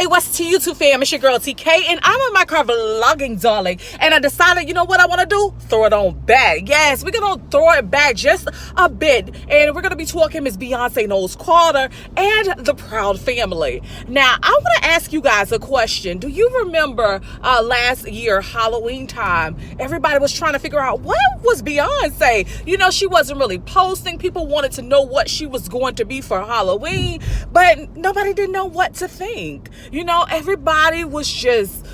Hey, what's to YouTube fam? It's your girl TK, and I'm in my car vlogging, darling. And I decided, you know what I want to do? Throw it on back. Yes, we're going to throw it back just a bit. And we're going to be talking Miss Beyoncé Knowles Carter and the Proud Family. Now, I want to ask you guys a question. Do you remember last year, Halloween time, everybody was trying to figure out what was Beyoncé? You know, she wasn't really posting. People wanted to know what she was going to be for Halloween, but nobody didn't know what to think. You know, everybody was just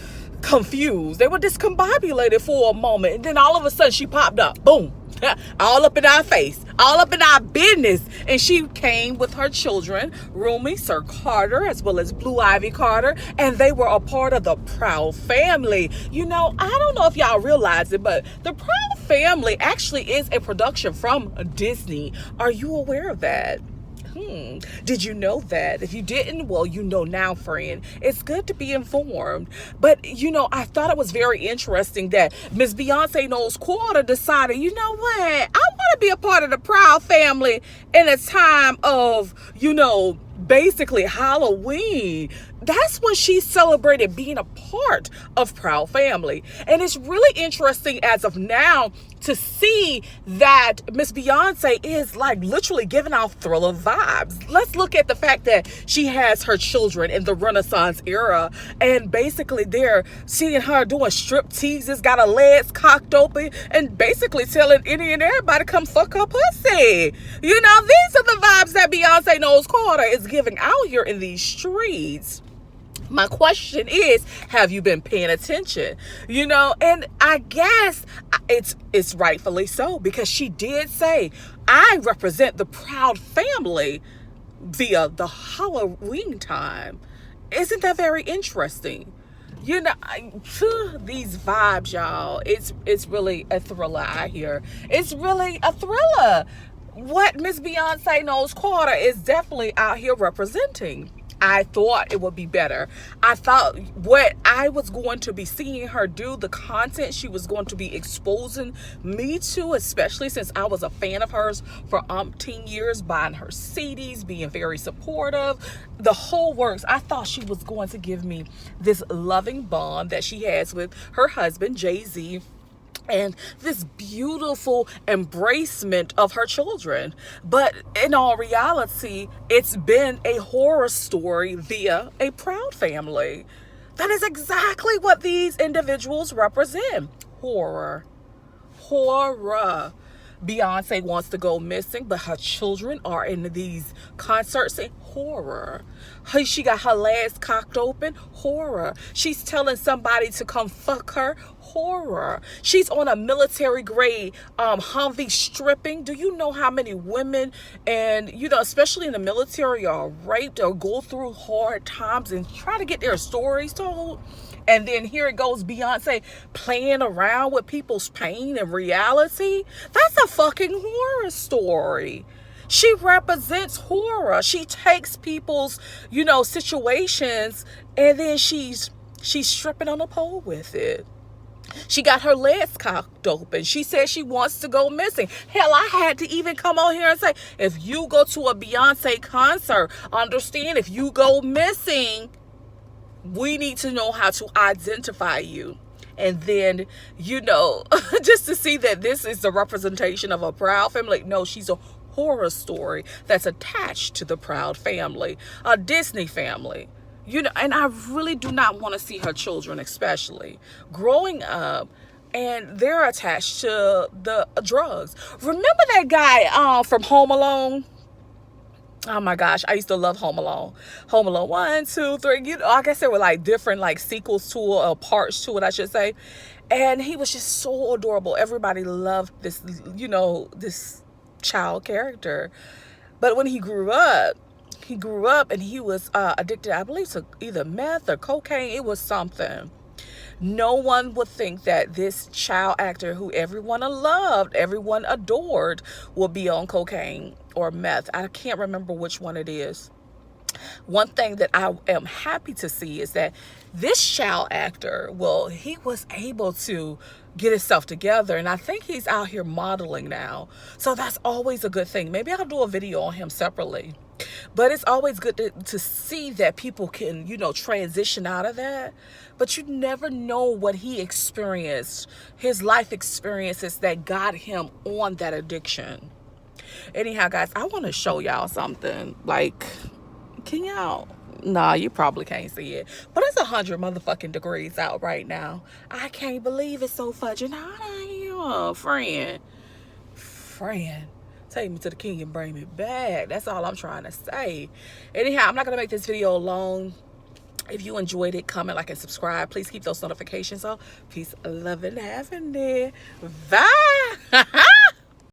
confused. They were discombobulated for a moment. And then all of a sudden she popped up. Boom. All up in our face. All up in our business. And she came with her children, Rumi, Sir Carter, as well as Blue Ivy Carter. And they were a part of the Proud Family. You know, I don't know if y'all realize it, but the Proud Family actually is a production from Disney. Are you aware of that? Did you know that? If you didn't, well, you know now, friend. It's good to be informed. But, you know, I thought it was very interesting that Miss Beyoncé Knowles Carter decided, you know what? I want to be a part of the Proud Family in a time of, you know, basically Halloween. That's when she celebrated being a part of Proud Family. And it's really interesting as of now to see that Miss Beyoncé is like literally giving off Thriller vibes. Let's look at the fact that she has her children in the Renaissance era, and basically they're seeing her doing strip teases, got her legs cocked open, and basically telling any and everybody come fuck her pussy. You know, these are the vibes that Beyoncé Knowles Carter is giving out here in these streets. My question is, have you been paying attention? You know, and I guess it's rightfully so, because she did say, I represent the Proud Family via the Halloween time. Isn't that very interesting? You know, these vibes, y'all, it's really a thriller out here. It's really a thriller. What Miss Beyoncé Knowles Carter is definitely out here representing. I thought it would be better. I thought what I was going to be seeing her do, the content she was going to be exposing me to, especially since I was a fan of hers for umpteen years, buying her CDs, being very supportive, the whole works. I thought she was going to give me this loving bond that she has with her husband, Jay-Z, and this beautiful embracement of her children. But in all reality, it's been a horror story via a Proud Family. That is exactly what these individuals represent. Horror. Horror. Beyonce wants to go missing, but her children are in these concerts. Horror. She got her legs cocked open. Horror. She's telling somebody to come fuck her. Horror. She's on a military grade Humvee stripping. Do you know how many women, and you know, especially in the military, are raped or go through hard times and try to get their stories told? And then here it goes, Beyonce playing around with people's pain and reality. That's a fucking horror story. She represents horror. She takes people's, you know, situations, and then she's stripping on a pole with it. She got her legs cocked open. She said she wants to go missing. Hell, I had to even come on here and say, if you go to a Beyonce concert, understand, if you go missing, we need to know how to identify you. And then, you know, just to see that this is the representation of a Proud Family. No, she's a horror story that's attached to the Proud Family, a Disney family. You know, and I really do not want to see her children, especially growing up, and they're attached to the drugs. Remember that guy from Home Alone? Oh my gosh, I used to love Home Alone. Home Alone 1, 2, 3. You know, I guess there were like different like sequels to it, or parts to it, I should say. And he was just so adorable. Everybody loved this, you know, this child character. But when he grew up and he was addicted, I believe, to either meth or cocaine. It was something. No one would think that this child actor who everyone loved, everyone adored, will be on cocaine or meth. I can't remember which one it is. One thing that I am happy to see is that this child actor, well, he was able to get himself together, and I think he's out here modeling now. So that's always a good thing. Maybe I'll do a video on him separately. But it's always good to see that people can, you know, transition out of that. But you never know what he experienced, his life experiences that got him on that addiction. Anyhow, guys, I want to show y'all something. Like, can y'all? Nah, you probably can't see it. But it's 100 motherfucking degrees out right now. I can't believe it's so fudging hot out here. Friend. Take me to the king and bring me back. That's all I'm trying to say. Anyhow, I'm not going to make this video long. If you enjoyed it, comment, like, and subscribe. Please keep those notifications on. Peace, love, and happiness. Bye.